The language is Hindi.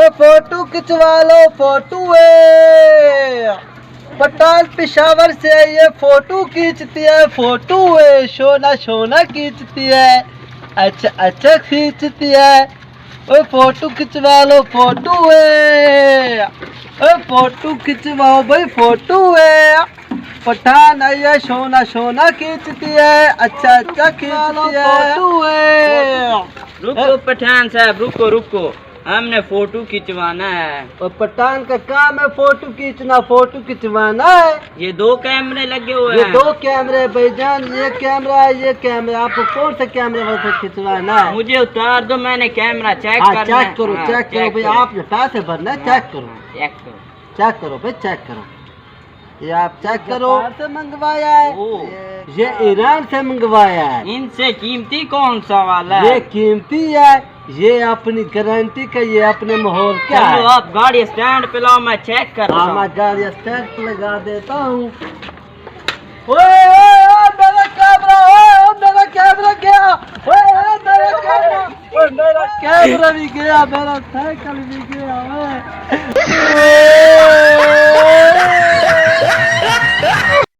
ओए फोटो खिंचवा लो फोटो पठान पेशावर से ये फोटो खींचती है फोटो सोना सोना खींचती है अच्छा अच्छा खींचती है ओए फोटो खिंचवा लो फोटो ओए फोटो खिंचवाओ भाई फोटो पठान है सोना सोना खींचती है अच्छा अच्छा खींचती है फोटो रुको पठान साहब, रुको रुको, हमने फोटो खिंचवाना है। और पठान का काम है फोटो खींचना फोटो खिंचवाना है। ये 2 कैमरे लगे हुए ये हैं। 2 कैमरे भाईजान, ये कैमरा है ये कैमरा, आपको कौन सा कैमरे वाला खिंचवाना है? मुझे उतार दो, मैंने कैमरा चेक हाँ करना है। चेक करो हाँ, चेक करो भाई, आप पैसे भरना है चेक करो चेक करो। चेक करो भाई चेक करो, ये आप चेक करो। से मंगवाया है, ये ईरान से मंगवाया है। इनसे कीमती कौन सा वाला है? ये कीमती है, ये अपनी गारंटी का, ये अपने माहौल क्या है। चलो आप गाड़ी स्टैंड पे लाओ, मैं चेक कर रहा हाँ हूँ। मैं गाड़ी स्टैंड पे लगा देता हूँ। ओए मेरा कैमरा, मेरा कैमरा गया, मेरा कैमरा, मेरा कैमरा भी गया, मेरा साइकिल भी गया।